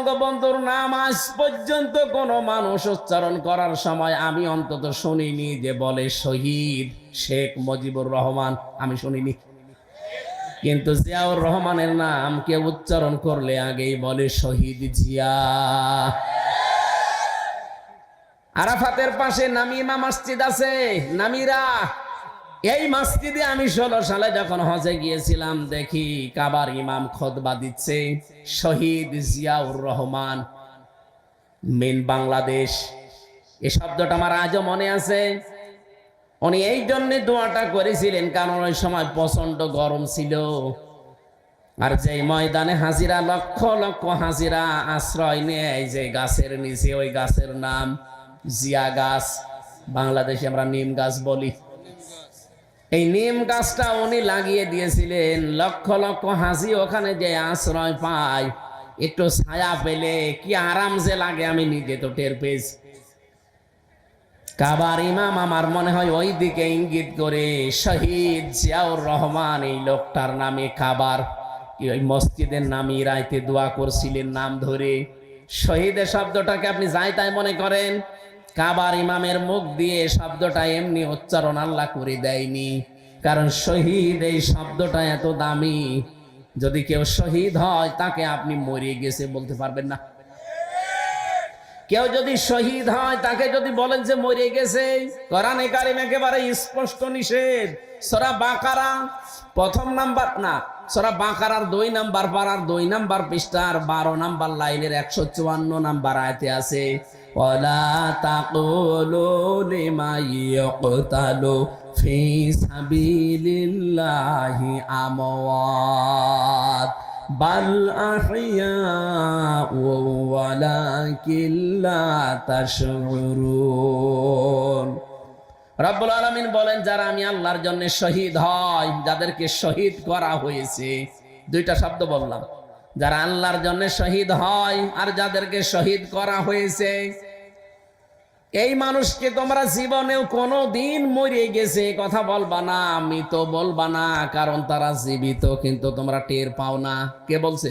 বঙ্গবন্ধুর নাম আজ পর্যন্ত কোন মানুষ উচ্চারণ করার সময় আমি অন্তত শুনিনি যে বলে শহীদ শেখ মুজিবুর রহমান, আমি শুনিনি। কিন্তু জিয়াউর রহমানের নাম কেউ উচ্চারণ করলে আগেই বলে শহীদ জিয়া। আরাফাতের পাশে নামিমা মসজিদ আছে, নামিরা। এই মসজিদে আমি 16 সালে যখন হজে গিয়েছিলাম, দেখি কাবার ইমাম খুতবা দিচ্ছে, শহীদ জিয়াউর রহমান মেন বাংলাদেশ। এই শব্দটা আমার আজও মনে আছে। উনি এই জন্য দোয়াটা করেছিলেন কারণ ওই সময় প্রচন্ড গরম ছিল, আর যে ময়দানে হাজিরা লক্ষ লক্ষ হাজিরা আশ্রয় নেয় যে গাছের নিচে, ওই গাছের নাম জিয়া গাছ, বাংলাদেশে আমরা নিম গাছ বলি। এই নিম গাছটা উনি লাগিয়ে দিয়েছিলেন, লক্ষ লক্ষ হাজি ওখানে যে আশ্রয় পায়, একটু ছায়া পেলে কি আরাম যে লাগে আমি নিজে তো টের পেয়েছি। কাবার ইমাম আমার মনে হয় ওই দিকে ইঙ্গিত করে শহীদ জিয়াউর রহমান এই লোকটার নামে কাবার ওই মসজিদের নামে রাইতে দোয়া করছিলেন নাম ধরে। শহীদের শব্দটাকে আপনি যাই তাই মনে করেন, কাবার ইমামের মুখ দিয়ে শব্দটা এমনি উচ্চারণ আল্লাহ করে দেয়নি, কারণ শহীদ এই শব্দটা এত দামি, যদি কেউ শহীদ হয় তাকে আপনি মরে গেছে বলতে পারবেন না। কেউ যদি শহীদ হয় তাকে যদি বলেন যে মরে গেছে, কোরআনে কারিম একেবারে স্পষ্ট নিষেধ। সূরা বাকারা প্রথম নাম্বার না, সূরা বাকারার 2 নাম্বার পারার 2 নাম্বার পৃষ্ঠার 12 নাম্বার লাইনের 154 নাম্বার আয়াতে আছে, ওয়ালা তাকুলু লিমা ইয়াকতালু ফি সাবিলিল্লাহি আমওয়াত বাল আহইয়াউ ওয়ালাকিন লা তাশউরুন। রব্বুল আলামিন বলেন, যারা আমি আল্লাহর জন্য শহীদ হয়, যাদেরকে শহীদ করা হয়েছে, দুইটা শব্দ বললাম, যারা আল্লাহর জন্য শহীদ হয় আর যাদেরকে শহীদ করা হয়েছে, এই মানুষকে তোমরা জীবনেও কোনোদিন মরে গেছে কথা বলবা না, মৃত বলবা না, কারণ তারা জীবিত কিন্তু তোমরা টের পাও না। কে বলছে?